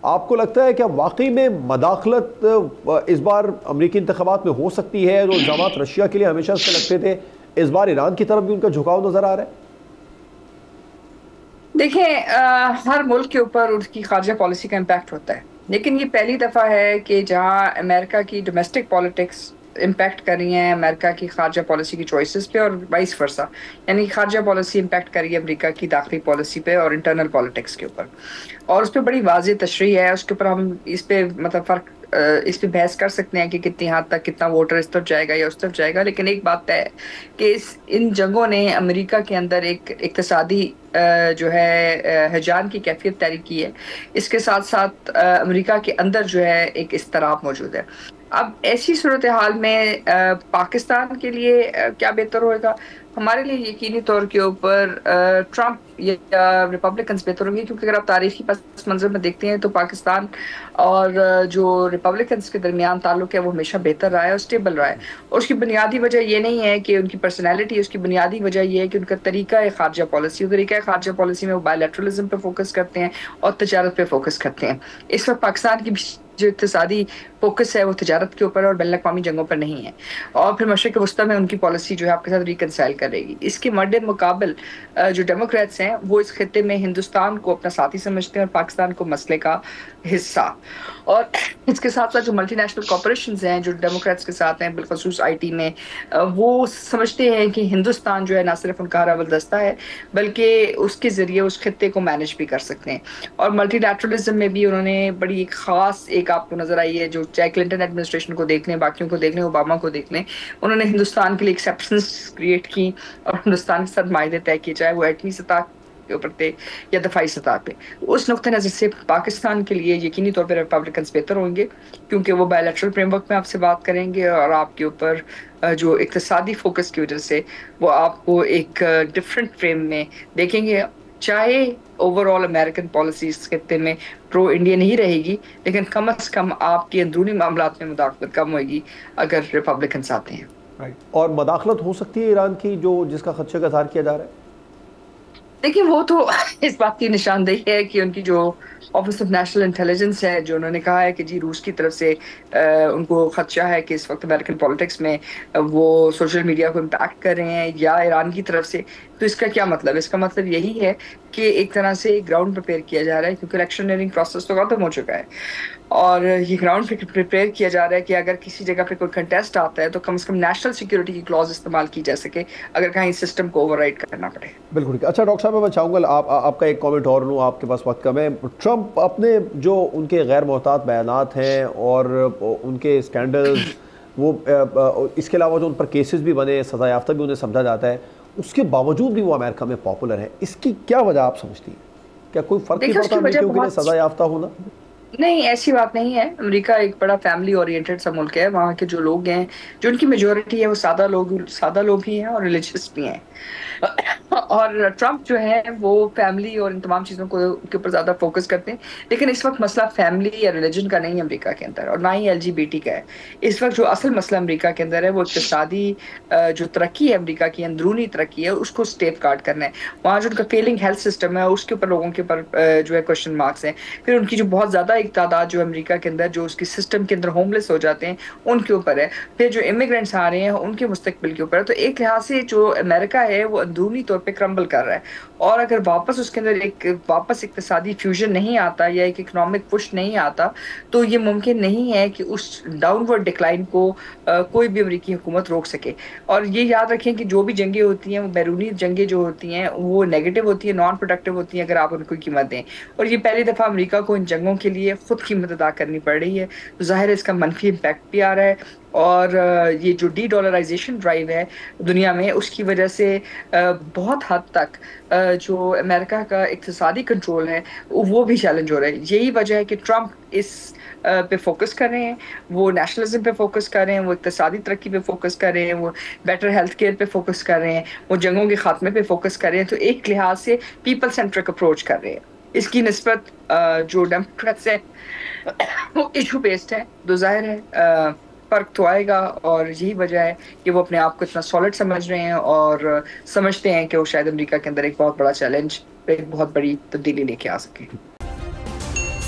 آپ کو لگتا ہے کہ واقعی میں مداخلت اس بار امریکی انتخابات میں ہو سکتی ہے؟ جو الزامات رشیا کے لیے ہمیشہ سے لگتے تھے، اس بار ایران کی طرف بھی ان کا جھکاؤ نظر آ رہا ہے؟ دیکھیں، ہر ملک کے اوپر اس کی خارجہ پالیسی کا امپیکٹ ہوتا ہے، لیکن یہ پہلی دفعہ ہے کہ جہاں امریکہ کی ڈومیسٹک پالیٹکس امپیکٹ کر رہی ہیں امریکہ کی خارجہ پالیسی کی چوائسز پہ، اور وائس ورسا، یعنی خارجہ پالیسی امپیکٹ کر رہی ہے امریکہ کی داخلی پالیسی پہ اور انٹرنل پالیٹکس کے اوپر، اور اس پہ بڑی واضح تشریح ہے۔ اس کے اوپر ہم اس پہ مطلب اس پہ بحث کر سکتے ہیں کہ کتنی حد تک کتنا ووٹر اس طرف جائے گا یا اس طرف جائے گا، لیکن ایک بات طے ہے کہ ان جنگوں نے امریکہ کے اندر ایک اقتصادی جو ہے ہیجان کی کیفیت طے کی ہے۔ اس کے ساتھ ساتھ امریکہ کے اندر جو ہے ایک اضطراب موجود ہے۔ اب ایسی صورتحال میں پاکستان کے لیے کیا بہتر ہوئے گا؟ ہمارے لیے یقینی طور کے اوپر ٹرمپ یا ریپبلکنز بہتر ہوں گے، کیونکہ اگر آپ تاریخی پس منظر میں دیکھتے ہیں تو پاکستان اور جو ریپبلکنز کے درمیان تعلق ہے وہ ہمیشہ بہتر رہا ہے اور سٹیبل رہا ہے، اور اس کی بنیادی وجہ یہ نہیں ہے کہ ان کی پرسنالٹی، اس کی بنیادی وجہ یہ ہے کہ ان کا طریقہ خارجہ پالیسی، طریقہ خارجہ پالیسی میں وہ بائیلیٹرلزم پہ فوکس کرتے ہیں اور تجارت پہ فوکس کرتے ہیں۔ اس وقت پاکستان کی جو اقتصادی فوکس ہے وہ تجارت کے اوپر اور بین الاقوامی جنگوں پر نہیں ہے، اور پھر مشرق وسطیٰ میں ان کی پالیسی جو ہے آپ کے ساتھ ریکنسائل کرے گی۔ اس کے مد مقابل جو ڈیموکریٹس ہیں وہ اس خطے میں ہندوستان کو اپنا ساتھی سمجھتے ہیں اور پاکستان کو مسئلے کا حصہ، اور اس کے ساتھ ساتھ جو ملٹی نیشنل کارپوریشنز ہیں جو ڈیموکریٹس کے ساتھ ہیں، بالخصوص آئی ٹی میں، وہ سمجھتے ہیں کہ ہندوستان جو ہے نہ صرف ان کا ہراول دستہ ہے بلکہ اس کے ذریعے اس خطے کو مینج بھی کر سکتے ہیں۔ اور ملٹی لیٹرلزم میں بھی انہوں نے بڑی ایک خاص ایک آپ کو نظر آئی ہے، جو چاہے کلنٹن ایڈمنسٹریشن کو دیکھ لیں، باقیوں کو دیکھ لیں، اوباما کو دیکھ لیں، انہوں نے ہندوستان کے لیے ایکسیپشنز کریٹ کی اور ہندوستان کے ساتھ معاہدے طے کیے، چاہے وہ ایٹمی سطح کے اوپر تھے یا دفاعی سطح پہ۔ اس نقطۂ نظر سے پاکستان کے لیے یقینی طور پہ ریپبلکنز بہتر ہوں گے، کیونکہ وہ بائیلیٹرل فریم ورک میں آپ سے بات کریں گے اور آپ کے اوپر جو اقتصادی فوکس کی وجہ سے وہ آپ کو ایک ڈفرینٹ فریم میں دیکھیں گے۔ چاہے اوور آل امریکن پالیسی اس خطے میں پرو انڈین ہی رہے گی، لیکن کم از کم آپ کے اندرونی معاملات میں مداخلت کم ہوئے گی اگر ریپبلکنس آتے ہیں۔ اور مداخلت ہو سکتی ہے ایران کی جس کا خدشے کا اظہار کیا جا رہا ہے؟ دیکھیں، وہ تو اس بات کی نشاندہی ہے کہ ان کی جو آفس آف نیشنل انٹیلیجنس ہے، جو انہوں نے کہا ہے کہ جی روس کی طرف سے ان کو خدشہ ہے کہ اس وقت امریکن پالیٹکس میں وہ سوشل میڈیا کو امپیکٹ کر رہے ہیں، یا ایران کی طرف سے، تو اس کا کیا مطلب ہے؟ اس کا مطلب یہی ہے کہ ایک طرح سے گراؤنڈ پریپیئر کیا جا رہا ہے، کیونکہ الیکشنئرنگ پروسیس تو ختم ہو چکا ہے، اور یہ گراؤنڈ پریپیئر کیا جا رہا ہے کہ اگر کسی جگہ پہ کوئی کنٹیسٹ آتا ہے تو کم از کم نیشنل سیکیورٹی کی کلوز استعمال کی جا سکے اگر کہیں سسٹم کو اوور رائڈ کرنا پڑے۔ بالکل ٹھیک ہے۔ اچھا ڈاکٹر صاحب، میں چاہوں گا آپ کا ایک کامنٹ اور لوں، آپ کے پاس وقت کم ہے۔ ٹرمپ اپنے جو ان کے غیر محتاط بیانات ہیں اور ان کے اسکینڈلز، وہ اس کے علاوہ جو ان پر کیسز بھی بنے، سزا یافتہ بھی انہیں سمجھا جاتا ہے، اس کے باوجود بھی وہ امریکہ میں پاپولر ہے، اس کی کیا وجہ آپ سمجھتی ہیں؟ کیا کوئی فرق نہیں دیکھیں، اس پڑتا کی وجہ امریکیوں کے لیے بہت، سزا یافتہ ہونا؟ نہیں ایسی بات نہیں ہے۔ امریکہ ایک بڑا فیملی اورینٹڈ سا ملک ہے، وہاں کے جو لوگ ہیں، جو ان کی میجورٹی ہے، وہ سادہ لوگ ہی ہیں اور ریلیجس بھی ہیں، اور ٹرمپ جو ہے وہ فیملی اور ان تمام چیزوں کے اوپر زیادہ فوکس کرتے ہیں، لیکن اس وقت مسئلہ فیملی یا ریلیجن کا نہیں ہے امریکہ کے اندر، اور نہ ہی ایل جی بی ٹی کا ہے۔ اس وقت جو اصل مسئلہ امریکہ کے اندر ہے وہ اقتصادی جو ترقی ہے، امریکہ کی اندرونی ترقی ہے، اس کو سٹیپ گارڈ کرنا ہے۔ وہاں جو ان کا فیلنگ ہیلتھ سسٹم ہے اس کے اوپر لوگوں کے اوپر جو ہے کوشچن مارکس ہیں۔ پھر ان کی جو بہت زیادہ ایک تعداد جو امریکہ کے اندر جو اس کی سسٹم کے اندر ہوم لیس ہو جاتے ہیں ان کے اوپر ہے۔ پھر جو امیگرینٹس آ رہے ہیں ان کے مستقبل کے اوپر ہے۔ تو ایک لحاظ سے جو امریکہ ہے وہ اندرونی طور پہ کرمبل کر رہا ہے، اور اگر واپس اس کے اندر ایک اقتصادی فیوژن نہیں آتا یا ایک اکنامک پش نہیں آتا تو یہ ممکن نہیں ہے کہ اس ڈاؤن ورڈ ڈکلائن کو کوئی بھی امریکی حکومت روک سکے۔ اور یہ یاد رکھیں کہ جو بھی جنگیں ہوتی ہیں، وہ بیرونی جنگیں جو ہوتی ہیں وہ نیگیٹو ہوتی ہیں، نان پروڈکٹیو ہوتی ہیں اگر آپ ان کو قیمت دیں، اور یہ پہلی دفعہ امریکہ کو ان جنگوں کے لیے خود قیمت ادا کرنی پڑ رہی ہے، تو ظاہر ہے اس کا منفی امپیکٹ بھی آ رہا ہے، اور یہ جو ڈی ڈالرائزیشن ڈرائیو ہے دنیا میں، اس کی وجہ سے بہت حد تک جو امریکہ کا اقتصادی کنٹرول ہے وہ بھی چیلنج ہو رہا ہے۔ یہی وجہ ہے کہ ٹرمپ اس پہ فوکس کر رہے ہیں، وہ نیشنلزم پہ فوکس کر رہے ہیں، وہ اقتصادی ترقی پہ فوکس کر رہے ہیں، وہ بیٹر ہیلتھ کیئر پہ فوکس کر رہے ہیں، وہ جنگوں کے خاتمے پہ فوکس کر رہے ہیں، تو ایک لحاظ سے پیپل سینٹرک اپروچ کر رہے ہیں۔ اس کی نسبت جو ڈیموکریٹس ہیں وہ ایشو بیسڈ ہے، تو ظاہر ہے فرق تو آئے گا، اور یہی وجہ ہے کہ وہ اپنے آپ کو اتنا سالڈ سمجھ رہے ہیں اور سمجھتے ہیں کہ وہ شاید امریکہ کے اندر ایک بہت بڑا چیلنج، ایک بہت بڑی تبدیلی لے کے آ سکے۔